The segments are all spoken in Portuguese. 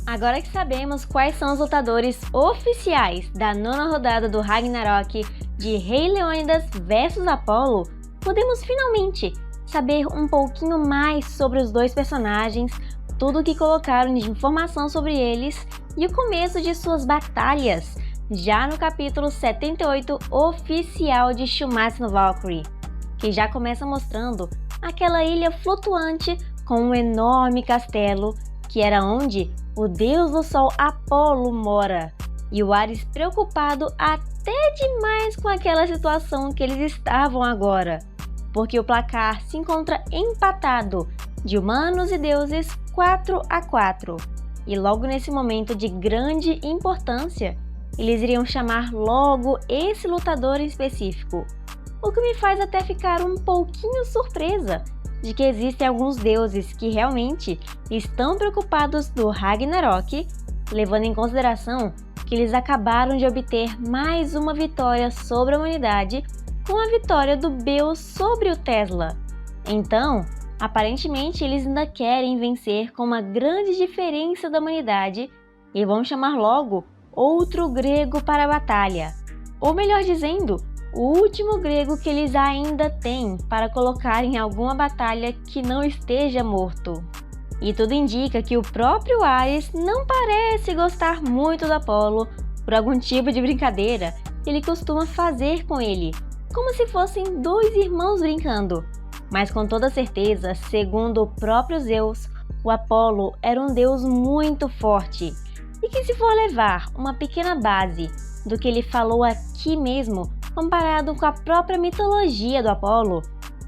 Agora que sabemos quais são os lutadores oficiais da nona rodada do Ragnarok de Rei Leônidas vs Apolo, podemos finalmente saber um pouquinho mais sobre os dois personagens, tudo o que colocaram de informação sobre eles e o começo de suas batalhas, já no capítulo 78 oficial de Shumatsu no Valkyrie, que já começa mostrando aquela ilha flutuante com um enorme castelo, que era onde o deus do sol Apolo mora, e o Ares preocupado até demais com aquela situação que eles estavam agora, porque o placar se encontra empatado de humanos e deuses 4-4, e logo nesse momento de grande importância, eles iriam chamar logo esse lutador em específico, o que me faz até ficar um pouquinho surpresa de que existem alguns deuses que realmente estão preocupados do Ragnarok, levando em consideração que eles acabaram de obter mais uma vitória sobre a humanidade com a vitória do Beus sobre o Tesla. Então, aparentemente eles ainda querem vencer com uma grande diferença da humanidade e vão chamar logo outro grego para a batalha, ou melhor dizendo, o último grego que eles ainda têm para colocar em alguma batalha que não esteja morto. E tudo indica que o próprio Ares não parece gostar muito do Apolo por algum tipo de brincadeira que ele costuma fazer com ele, como se fossem dois irmãos brincando. Mas com toda certeza, segundo o próprio Zeus, o Apolo era um deus muito forte e que, se for levar uma pequena base do que ele falou aqui mesmo, comparado com a própria mitologia do Apolo,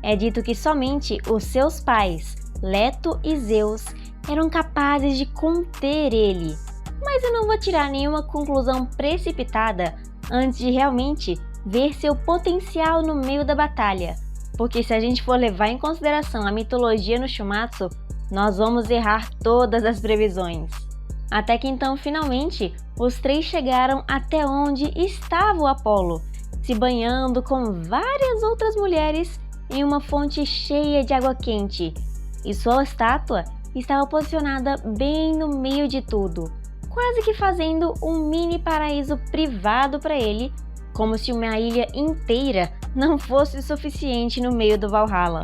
é dito que somente os seus pais, Leto e Zeus, eram capazes de conter ele. Mas eu não vou tirar nenhuma conclusão precipitada antes de realmente ver seu potencial no meio da batalha, porque se a gente for levar em consideração a mitologia no Shumatsu, nós vamos errar todas as previsões. Até que então, finalmente, os três chegaram até onde estava o Apolo, se banhando com várias outras mulheres em uma fonte cheia de água quente, e sua estátua estava posicionada bem no meio de tudo, quase que fazendo um mini paraíso privado para ele, como se uma ilha inteira não fosse suficiente no meio do Valhalla.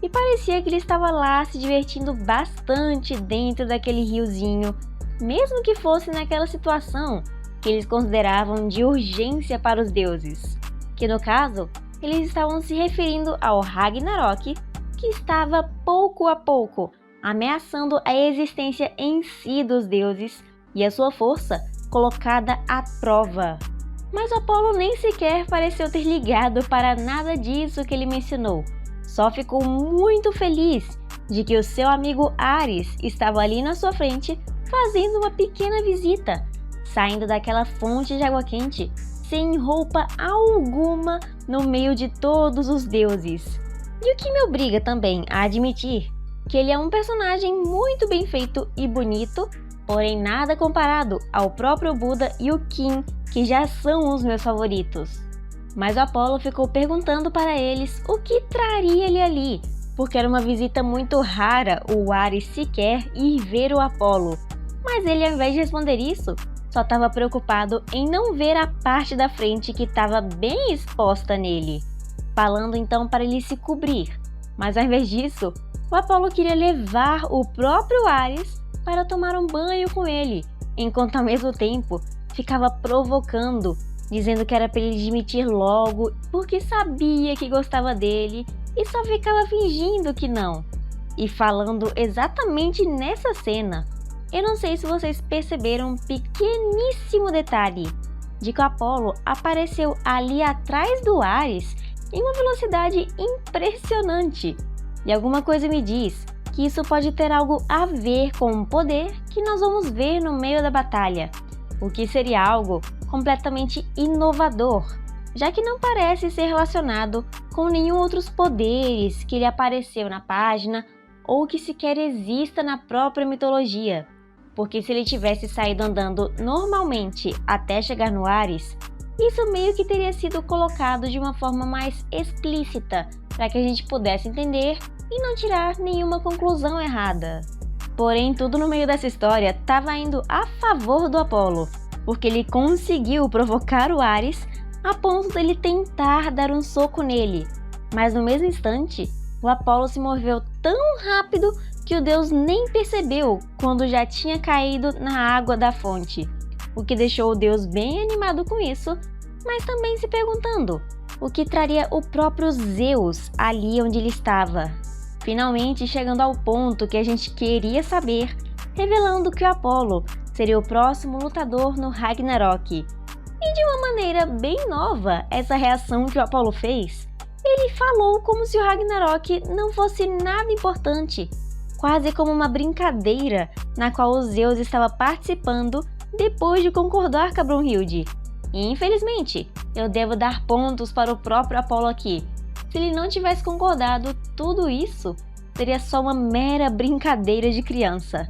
E parecia que ele estava lá se divertindo bastante dentro daquele riozinho, mesmo que fosse naquela situação que eles consideravam de urgência para os deuses, que no caso, eles estavam se referindo ao Ragnarok, que estava pouco a pouco ameaçando a existência em si dos deuses e a sua força colocada à prova. Mas o Apolo nem sequer pareceu ter ligado para nada disso que ele mencionou, só ficou muito feliz de que o seu amigo Ares estava ali na sua frente fazendo uma pequena visita, saindo daquela fonte de água quente sem roupa alguma no meio de todos os deuses. E o que me obriga também a admitir que ele é um personagem muito bem feito e bonito, porém nada comparado ao próprio Buda e o Kim, que já são os meus favoritos. Mas o Apolo ficou perguntando para eles o que traria ele ali, porque era uma visita muito rara o Ares sequer ir ver o Apolo. Mas ele, ao invés de responder isso, só estava preocupado em não ver a parte da frente que estava bem exposta nele, falando então para ele se cobrir. Mas ao invés disso, o Apolo queria levar o próprio Ares para tomar um banho com ele, enquanto ao mesmo tempo ficava provocando, dizendo que era para ele admitir logo porque sabia que gostava dele e só ficava fingindo que não. E falando exatamente nessa cena, eu não sei se vocês perceberam um pequeníssimo detalhe de que o Apolo apareceu ali atrás do Ares em uma velocidade impressionante. E alguma coisa me diz que isso pode ter algo a ver com um poder que nós vamos ver no meio da batalha, o que seria algo completamente inovador, já que não parece ser relacionado com nenhum outros poderes que ele apareceu na página ou que sequer exista na própria mitologia. Porque se ele tivesse saído andando normalmente até chegar no Ares, isso meio que teria sido colocado de uma forma mais explícita, para que a gente pudesse entender e não tirar nenhuma conclusão errada. Porém, tudo no meio dessa história estava indo a favor do Apolo, porque ele conseguiu provocar o Ares a ponto dele tentar dar um soco nele. Mas no mesmo instante, o Apolo se moveu tão rápido que o deus nem percebeu quando já tinha caído na água da fonte, o que deixou o deus bem animado com isso, mas também se perguntando o que traria o próprio Zeus ali onde ele estava. Finalmente chegando ao ponto que a gente queria saber, revelando que o Apolo seria o próximo lutador no Ragnarok. E de uma maneira bem nova, essa reação que o Apolo fez, ele falou como se o Ragnarok não fosse nada importante, quase como uma brincadeira na qual o Zeus estava participando depois de concordar com a Brunhilde. E infelizmente, eu devo dar pontos para o próprio Apolo aqui. Se ele não tivesse concordado, tudo isso seria só uma mera brincadeira de criança.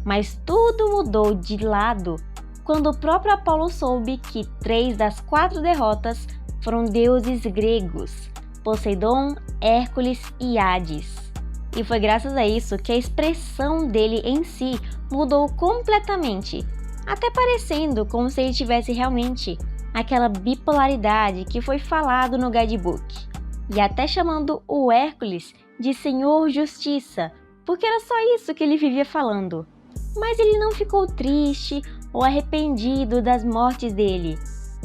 Mas tudo mudou de lado quando o próprio Apolo soube que 3 das 4 derrotas foram deuses gregos: Poseidon, Hércules e Hades. E foi graças a isso que a expressão dele em si mudou completamente, até parecendo como se ele tivesse realmente aquela bipolaridade que foi falado no guidebook, e até chamando o Hércules de Senhor Justiça, porque era só isso que ele vivia falando. Mas ele não ficou triste ou arrependido das mortes dele,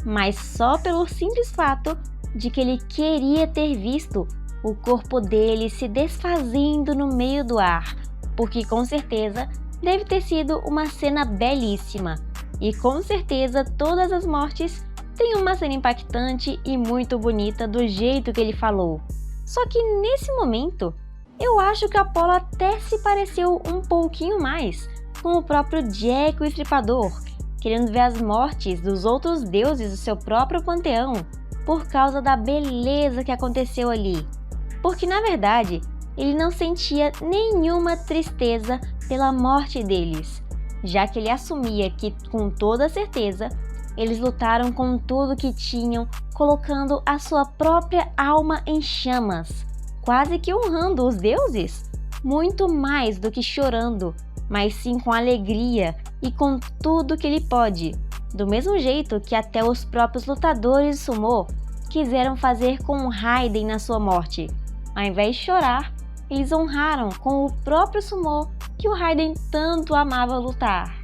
mas só pelo simples fato de que ele queria ter visto o corpo dele se desfazendo no meio do ar, porque com certeza deve ter sido uma cena belíssima, e com certeza todas as mortes têm uma cena impactante e muito bonita do jeito que ele falou. Só que nesse momento, eu acho que Apolo até se pareceu um pouquinho mais com o próprio Jack o Estripador, querendo ver as mortes dos outros deuses do seu próprio panteão por causa da beleza que aconteceu ali. Porque na verdade, ele não sentia nenhuma tristeza pela morte deles, já que ele assumia que, com toda certeza, eles lutaram com tudo que tinham, colocando a sua própria alma em chamas, quase que honrando os deuses, muito mais do que chorando, mas sim com alegria e com tudo que ele pode, do mesmo jeito que até os próprios lutadores de sumô quiseram fazer com Raiden na sua morte. Ao invés de chorar, eles honraram com o próprio sumô que o Raiden tanto amava lutar.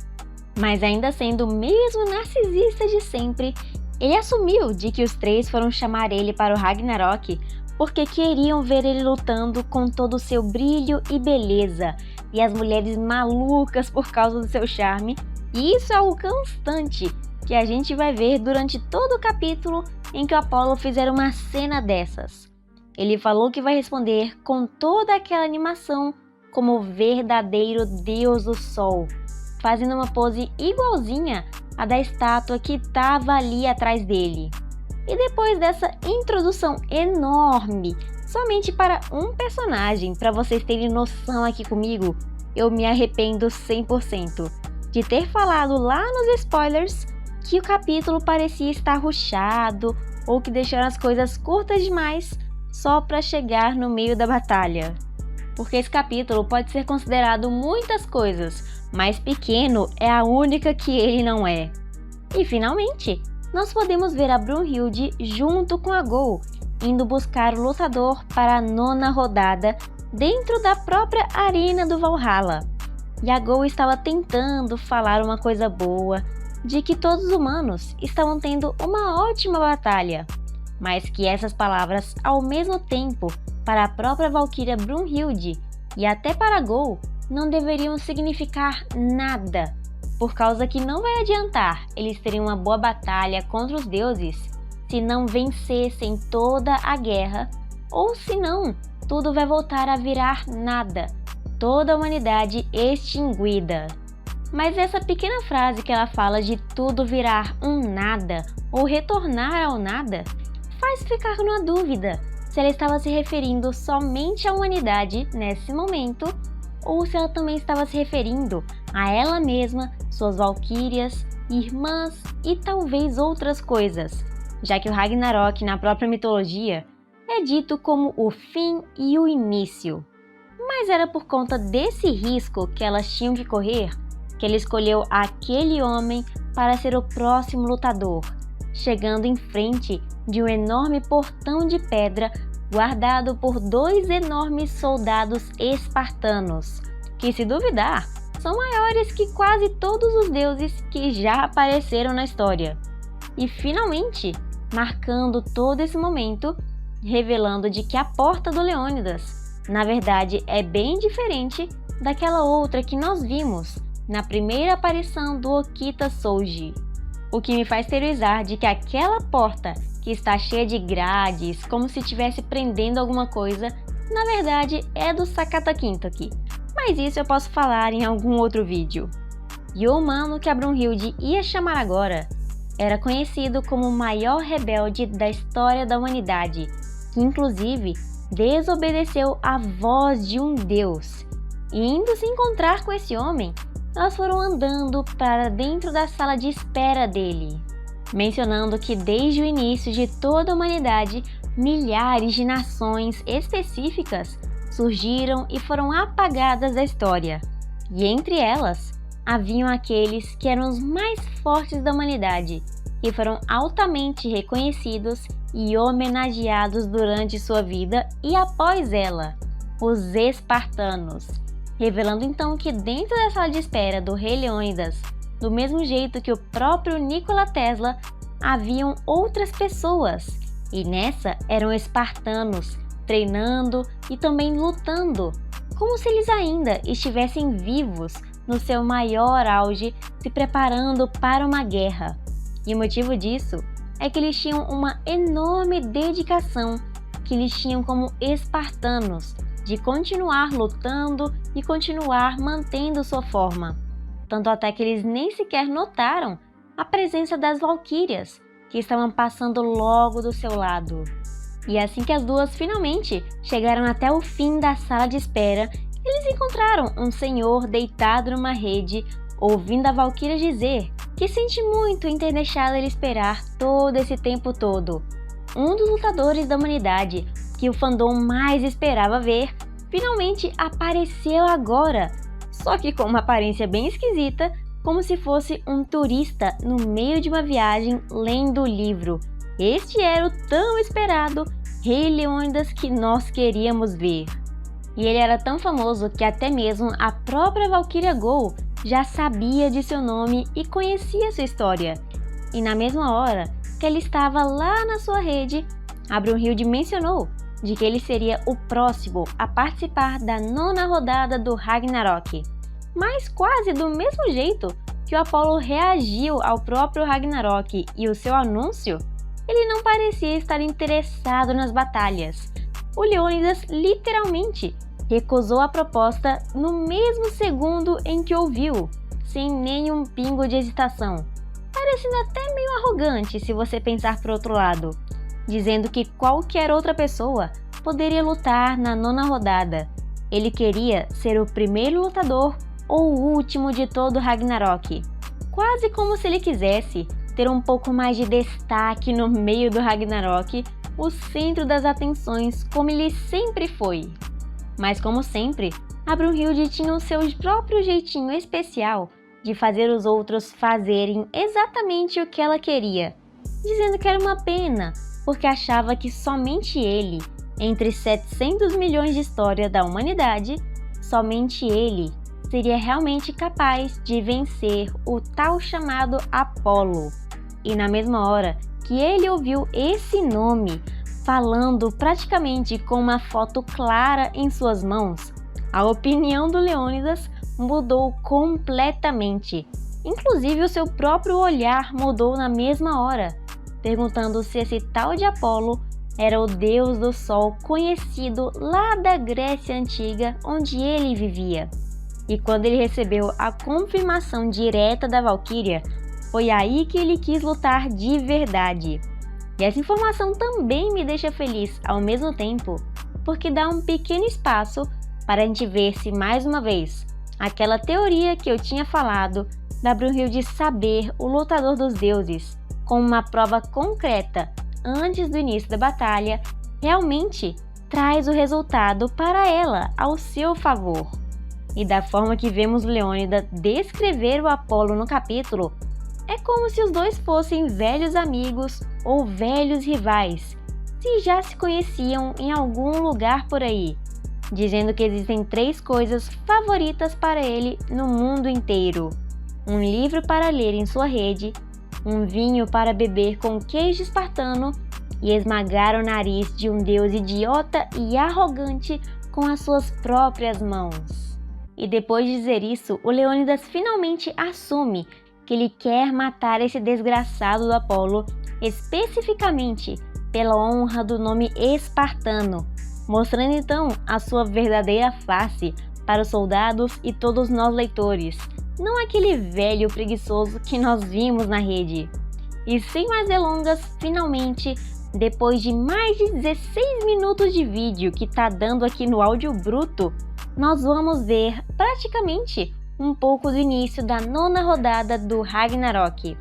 Mas ainda sendo o mesmo narcisista de sempre, ele assumiu de que os 3 foram chamar ele para o Ragnarok porque queriam ver ele lutando com todo o seu brilho e beleza, e as mulheres malucas por causa do seu charme, e isso é algo constante que a gente vai ver durante todo o capítulo em que o Apolo fizer uma cena dessas. Ele falou que vai responder com toda aquela animação como o verdadeiro deus do sol, fazendo uma pose igualzinha à da estátua que estava ali atrás dele. E depois dessa introdução enorme, somente para um personagem, para vocês terem noção aqui comigo, eu me arrependo 100% de ter falado lá nos spoilers que o capítulo parecia estar rushado ou que deixaram as coisas curtas demais só para chegar no meio da batalha. Porque esse capítulo pode ser considerado muitas coisas, mas pequeno é a única que ele não é. E finalmente, nós podemos ver a Brunhilde junto com a Gol, indo buscar o lutador para a 9ª rodada dentro da própria arena do Valhalla. E a Gol estava tentando falar uma coisa boa, de que todos os humanos estavam tendo uma ótima batalha, mas que essas palavras, ao mesmo tempo, para a própria Valquíria Brunhilde e até para Gol, não deveriam significar nada, por causa que não vai adiantar eles terem uma boa batalha contra os deuses se não vencessem toda a guerra, ou se não, tudo vai voltar a virar nada, toda a humanidade extinguida. Mas essa pequena frase que ela fala de tudo virar um nada ou retornar ao nada faz ficar numa dúvida se ela estava se referindo somente à humanidade nesse momento ou se ela também estava se referindo a ela mesma, suas valquírias, irmãs e talvez outras coisas, já que o Ragnarok na própria mitologia é dito como o fim e o início. mas era por conta desse risco que elas tinham que correr que ele escolheu aquele homem para ser o próximo lutador, chegando em frente de um enorme portão de pedra guardado por 2 enormes soldados espartanos, que, se duvidar, são maiores que quase todos os deuses que já apareceram na história. E finalmente, marcando todo esse momento, revelando de que a porta do Leônidas, na verdade, é bem diferente daquela outra que nós vimos na primeira aparição do Okita Souji. O que me faz teorizar de que aquela porta que está cheia de grades, como se estivesse prendendo alguma coisa, na verdade é do Sakata Kintoki. Mas isso eu posso falar em algum outro vídeo. E o humano que a Brunhilde ia chamar agora era conhecido como o maior rebelde da história da humanidade, que inclusive desobedeceu à voz de um deus. E indo se encontrar com esse homem, elas foram andando para dentro da sala de espera dele, mencionando que desde o início de toda a humanidade, milhares de nações específicas surgiram e foram apagadas da história, e entre elas haviam aqueles que eram os mais fortes da humanidade, que foram altamente reconhecidos e homenageados durante sua vida e após ela, os espartanos, revelando então que dentro da sala de espera do Rei Leônidas, do mesmo jeito que o próprio Nikola Tesla, haviam outras pessoas, e nessa eram espartanos, treinando e também lutando, como se eles ainda estivessem vivos no seu maior auge, se preparando para uma guerra. E o motivo disso é que eles tinham uma enorme dedicação que eles tinham como espartanos, de continuar lutando e continuar mantendo sua forma. Tanto até que eles nem sequer notaram a presença das valquírias, que estavam passando logo do seu lado. E assim que as duas finalmente chegaram até o fim da sala de espera, eles encontraram um senhor deitado numa rede, ouvindo a valquíria dizer que sente muito em ter deixado ele esperar todo esse tempo todo. Um dos lutadores da humanidade que o fandom mais esperava ver, finalmente apareceu agora, só que com uma aparência bem esquisita, como se fosse um turista no meio de uma viagem lendo o livro. Este era o tão esperado Rei Leônidas que nós queríamos ver. E ele era tão famoso que até mesmo a própria Valkyria Gol já sabia de seu nome e conhecia sua história. E na mesma hora que ele estava lá na sua rede, a Brunhilde mencionou de que ele seria o próximo a participar da 9ª rodada do Ragnarok. Mas quase do mesmo jeito que o Apollo reagiu ao próprio Ragnarok e o seu anúncio, ele não parecia estar interessado nas batalhas. O Leônidas literalmente recusou a proposta no mesmo segundo em que ouviu, sem nenhum pingo de hesitação, parecendo até meio arrogante se você pensar por outro lado, dizendo que qualquer outra pessoa poderia lutar na 9ª rodada. Ele queria ser o primeiro lutador ou o último de todo Ragnarok, quase como se ele quisesse ter um pouco mais de destaque no meio do Ragnarok, o centro das atenções como ele sempre foi. Mas como sempre, a Brunhilde tinha o seu próprio jeitinho especial de fazer os outros fazerem exatamente o que ela queria, dizendo que era uma pena, porque achava que somente ele, entre 700 milhões de história da humanidade, somente ele seria realmente capaz de vencer o tal chamado Apollo. E na mesma hora que ele ouviu esse nome, falando praticamente com uma foto clara em suas mãos, a opinião do Leônidas mudou completamente. Inclusive o seu próprio olhar mudou na mesma hora, perguntando se esse tal de Apolo era o deus do sol conhecido lá da Grécia Antiga, onde ele vivia. E quando ele recebeu a confirmação direta da Valquíria, foi aí que ele quis lutar de verdade. E essa informação também me deixa feliz ao mesmo tempo, porque dá um pequeno espaço para a gente ver se mais uma vez aquela teoria que eu tinha falado da Brunhilde saber o lutador dos deuses como uma prova concreta antes do início da batalha realmente traz o resultado para ela ao seu favor. E da forma que vemos Leônidas descrever o Apolo no capítulo, é como se os dois fossem velhos amigos ou velhos rivais, se já se conheciam em algum lugar por aí, dizendo que existem 3 coisas favoritas para ele no mundo inteiro: um livro para ler em sua rede, um vinho para beber com queijo espartano e esmagar o nariz de um deus idiota e arrogante com as suas próprias mãos. E depois de dizer isso, o Leônidas finalmente assume que ele quer matar esse desgraçado do Apolo, especificamente pela honra do nome espartano, mostrando então a sua verdadeira face para os soldados e todos nós leitores, não aquele velho preguiçoso que nós vimos na rede. E sem mais delongas, finalmente, depois de mais de 16 minutos de vídeo que tá dando aqui no áudio bruto, nós vamos ver praticamente um pouco do início da 9ª rodada do Ragnarok,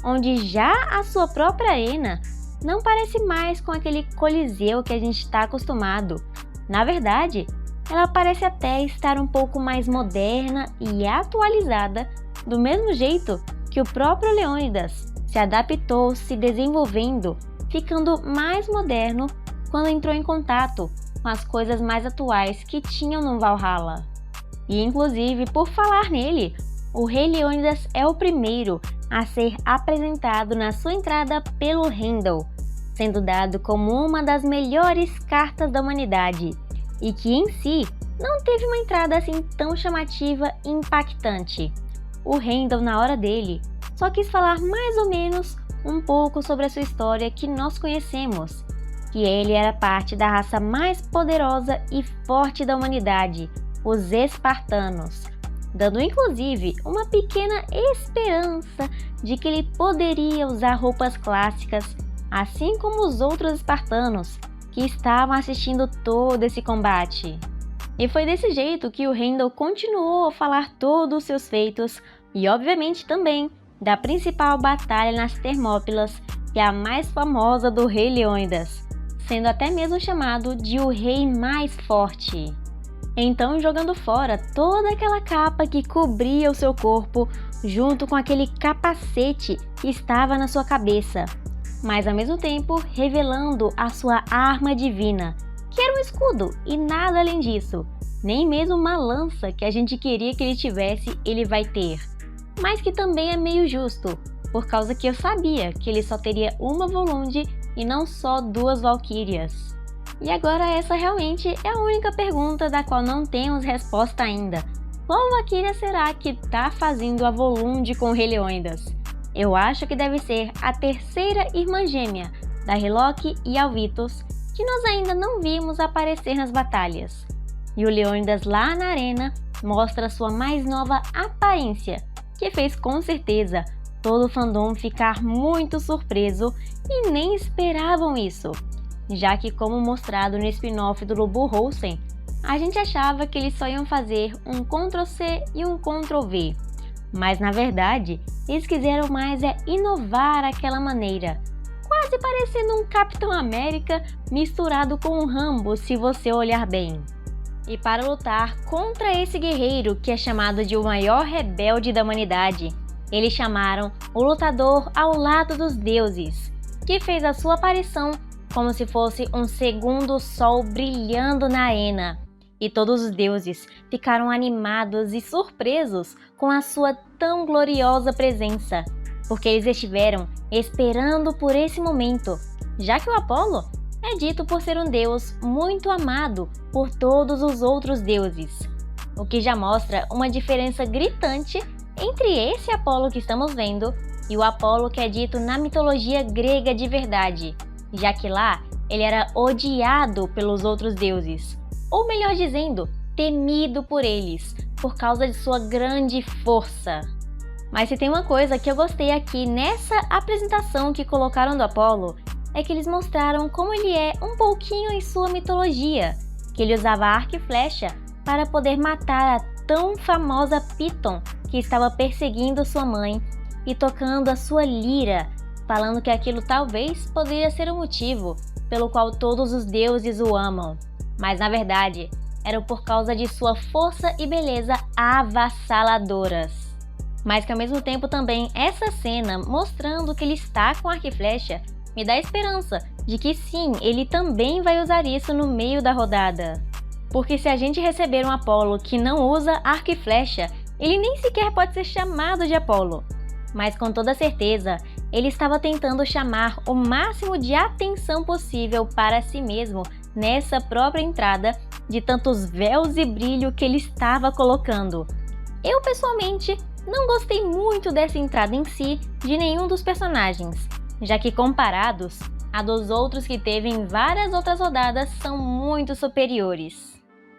onde já a sua própria arena não parece mais com aquele coliseu que a gente está acostumado. Na verdade, ela parece até estar um pouco mais moderna e atualizada, do mesmo jeito que o próprio Leônidas se adaptou, se desenvolvendo, ficando mais moderno quando entrou em contato com as coisas mais atuais que tinham no Valhalla. E inclusive, por falar nele, o Rei Leônidas é o primeiro a ser apresentado na sua entrada pelo Heimdall, sendo dado como uma das melhores cartas da humanidade, e que em si não teve uma entrada assim tão chamativa e impactante. O Heimdall, na hora dele, só quis falar mais ou menos um pouco sobre a sua história que nós conhecemos, que ele era parte da raça mais poderosa e forte da humanidade, os espartanos, dando inclusive uma pequena esperança de que ele poderia usar roupas clássicas, assim como os outros espartanos que estavam assistindo todo esse combate. E foi desse jeito que o Heimdall continuou a falar todos os seus feitos e obviamente também da principal batalha nas Termópilas, que é a mais famosa do Rei Leônidas, sendo até mesmo chamado de o Rei mais forte. Então, jogando fora toda aquela capa que cobria o seu corpo, junto com aquele capacete que estava na sua cabeça, mas ao mesmo tempo revelando a sua arma divina, que era um escudo e nada além disso, nem mesmo uma lança que a gente queria que ele tivesse, ele vai ter, mas que também é meio justo, por causa que eu sabia que ele só teria uma Volund e não só 2 Valquírias. E agora essa realmente é a única pergunta da qual não temos resposta ainda. Qual Valquíria será que tá fazendo a Volund com o Rei Leônidas? Eu acho que deve ser a terceira irmã gêmea, da Hiloki e Alvitos, que nós ainda não vimos aparecer nas batalhas. E o Leônidas lá na arena mostra sua mais nova aparência, que fez com certeza todo o fandom ficar muito surpreso e nem esperavam isso, já que, como mostrado no spin-off do Lobo Olsen, a gente achava que eles só iam fazer um Ctrl+C e um Ctrl+V, mas na verdade eles quiseram mais inovar aquela maneira, quase parecendo um Capitão América misturado com um Rambo, se você olhar bem. E para lutar contra esse guerreiro que é chamado de o maior rebelde da humanidade, eles chamaram o lutador ao lado dos deuses, que fez a sua aparição como se fosse um segundo sol brilhando na arena. E todos os deuses ficaram animados e surpresos com a sua tão gloriosa presença, porque eles estiveram esperando por esse momento, já que o Apolo é dito por ser um deus muito amado por todos os outros deuses, o que já mostra uma diferença gritante entre esse Apolo que estamos vendo e o Apolo que é dito na mitologia grega de verdade, já que lá ele era odiado pelos outros deuses, ou melhor dizendo, temido por eles, por causa de sua grande força. Mas se tem uma coisa que eu gostei aqui nessa apresentação que colocaram do Apolo, é que eles mostraram como ele é um pouquinho em sua mitologia, que ele usava arco e flecha para poder matar a tão famosa Piton que estava perseguindo sua mãe e tocando a sua lira, falando que aquilo talvez poderia ser o motivo pelo qual todos os deuses o amam. mas na verdade era por causa de sua força e beleza avassaladoras. Mas que ao mesmo tempo também essa cena mostrando que ele está com arco e flecha me dá esperança de que sim, ele também vai usar isso no meio da rodada. Porque se a gente receber um Apolo que não usa arco e flecha, ele nem sequer pode ser chamado de Apolo. Mas com toda certeza, ele estava tentando chamar o máximo de atenção possível para si mesmo nessa própria entrada de tantos véus e brilho que ele estava colocando. Eu pessoalmente não gostei muito dessa entrada em si de nenhum dos personagens, já que comparados, a dos outros que teve em várias outras rodadas são muito superiores.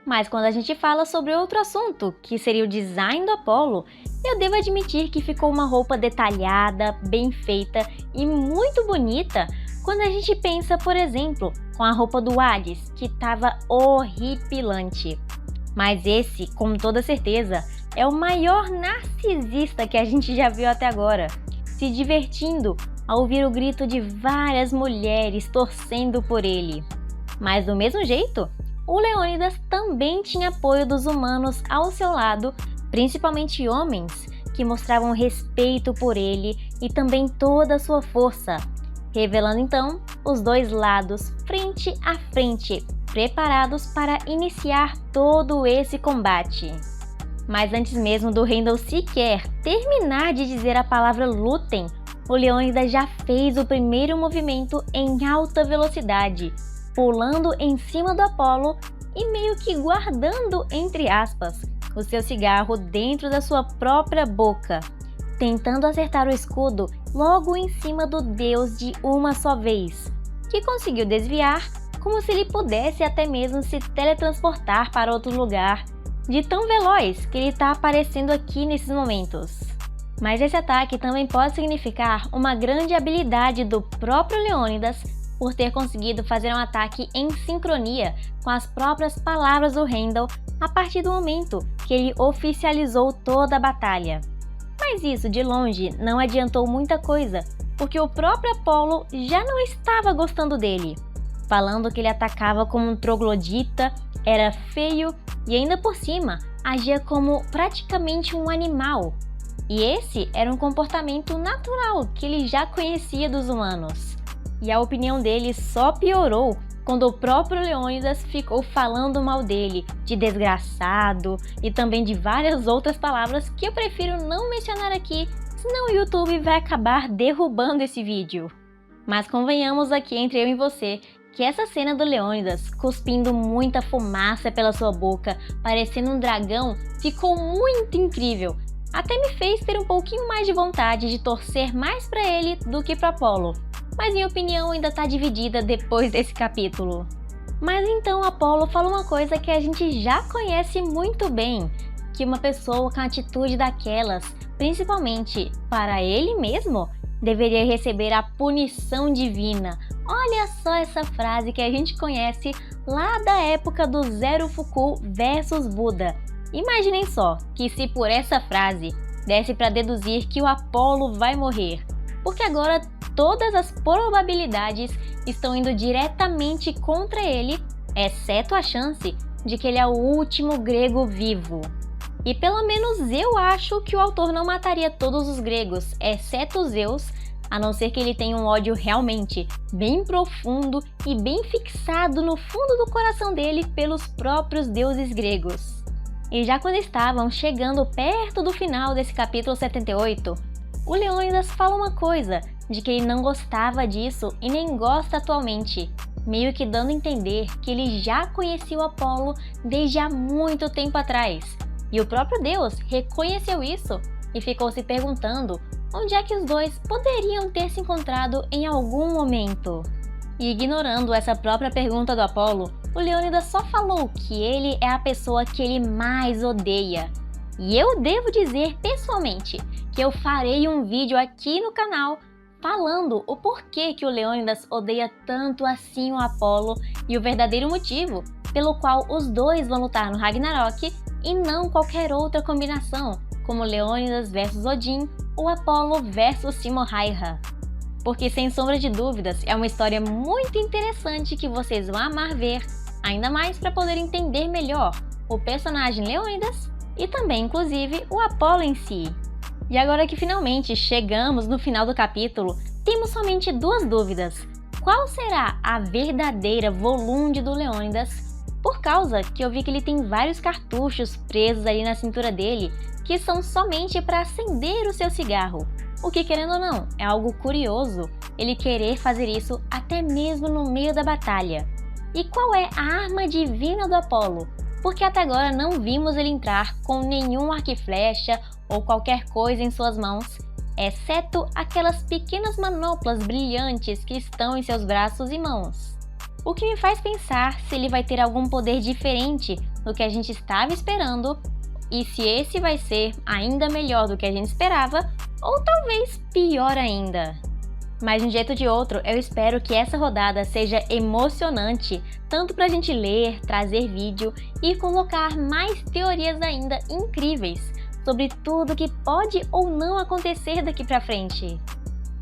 Mas quando a gente fala sobre outro assunto, que seria o design do Apolo, eu devo admitir que ficou uma roupa detalhada, bem feita e muito bonita quando a gente pensa, por exemplo, com a roupa do Hades, que estava horripilante. Mas esse, com toda certeza, é o maior narcisista que a gente já viu até agora, se divertindo ao ouvir o grito de várias mulheres torcendo por ele. Mas do mesmo jeito, o Leônidas também tinha apoio dos humanos ao seu lado, principalmente homens, que mostravam respeito por ele e também toda a sua força, revelando então os dois lados frente a frente, preparados para iniciar todo esse combate. Mas antes mesmo do Heimdall sequer terminar de dizer a palavra lutem, o Leônidas já fez o primeiro movimento em alta velocidade, pulando em cima do Apolo e meio que guardando, entre aspas, o seu cigarro dentro da sua própria boca, tentando acertar o escudo logo em cima do deus de uma só vez, que conseguiu desviar como se ele pudesse até mesmo se teletransportar para outro lugar, de tão veloz que ele está aparecendo aqui nesses momentos. Mas esse ataque também pode significar uma grande habilidade do próprio Leônidas por ter conseguido fazer um ataque em sincronia com as próprias palavras do Heimdall a partir do momento que ele oficializou toda a batalha. Mas isso, de longe, não adiantou muita coisa, porque o próprio Apolo já não estava gostando dele, falando que ele atacava como um troglodita, era feio e ainda por cima agia como praticamente um animal. E esse era um comportamento natural que ele já conhecia dos humanos. E a opinião dele só piorou quando o próprio Leônidas ficou falando mal dele, de desgraçado e também de várias outras palavras que eu prefiro não mencionar aqui, senão o YouTube vai acabar derrubando esse vídeo. Mas convenhamos aqui entre eu e você que essa cena do Leônidas cuspindo muita fumaça pela sua boca, parecendo um dragão, ficou muito incrível. Até me fez ter um pouquinho mais de vontade de torcer mais para ele do que para Apolo. Mas minha opinião ainda está dividida depois desse capítulo. Mas então Apolo fala uma coisa que a gente já conhece muito bem, que uma pessoa com atitude daquelas, principalmente para ele mesmo, deveria receber a punição divina. Olha só essa frase que a gente conhece lá da época do Zero Fuku versus Buda. Imaginem só que se por essa frase desse para deduzir que o Apolo vai morrer, porque agora todas as probabilidades estão indo diretamente contra ele, exceto a chance de que ele é o último grego vivo. E pelo menos eu acho que o autor não mataria todos os gregos, exceto Zeus, a não ser que ele tenha um ódio realmente bem profundo e bem fixado no fundo do coração dele pelos próprios deuses gregos. E já quando estavam chegando perto do final desse capítulo 78, o Leônidas fala uma coisa, de que ele não gostava disso e nem gosta atualmente, meio que dando a entender que ele já conhecia o Apolo desde há muito tempo atrás. E o próprio Deus reconheceu isso e ficou se perguntando onde é que os dois poderiam ter se encontrado em algum momento. E ignorando essa própria pergunta do Apolo, o Leônidas só falou que ele é a pessoa que ele mais odeia. E eu devo dizer pessoalmente que eu farei um vídeo aqui no canal falando o porquê que o Leônidas odeia tanto assim o Apolo e o verdadeiro motivo pelo qual os dois vão lutar no Ragnarok e não qualquer outra combinação, como Leônidas versus Odin ou Apolo versus Simohaira. Porque sem sombra de dúvidas é uma história muito interessante que vocês vão amar ver, ainda mais para poder entender melhor o personagem Leônidas e também, inclusive, o Apolo em si. E agora que finalmente chegamos no final do capítulo, temos somente duas dúvidas. Qual será a verdadeira Volúnde do Leônidas? Por causa que eu vi que ele tem vários cartuchos presos ali na cintura dele, que são somente para acender o seu cigarro. O que, querendo ou não, é algo curioso ele querer fazer isso até mesmo no meio da batalha. E qual é a arma divina do Apolo? Porque até agora não vimos ele entrar com nenhum arco e flecha ou qualquer coisa em suas mãos, exceto aquelas pequenas manoplas brilhantes que estão em seus braços e mãos. O que me faz pensar se ele vai ter algum poder diferente do que a gente estava esperando, e se esse vai ser ainda melhor do que a gente esperava, ou talvez pior ainda. Mas de um jeito ou de outro, eu espero que essa rodada seja emocionante, tanto pra gente ler, trazer vídeo e colocar mais teorias ainda incríveis sobre tudo que pode ou não acontecer daqui pra frente.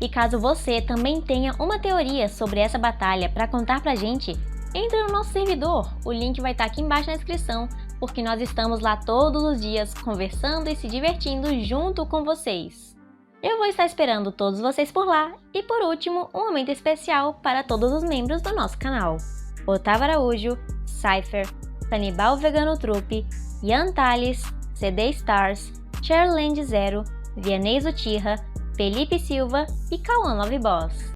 E caso você também tenha uma teoria sobre essa batalha para contar pra gente, entre no nosso servidor, o link vai estar aqui embaixo na descrição, porque nós estamos lá todos os dias conversando e se divertindo junto com vocês. Eu vou estar esperando todos vocês por lá e, por último, um momento especial para todos os membros do nosso canal. Otávio Araújo, Cypher, Canibal Vegano Trupe, Ian Thales, CD Stars, Cherland Zero, Vianney Zutirra, Felipe Silva e Cauã Love Boss.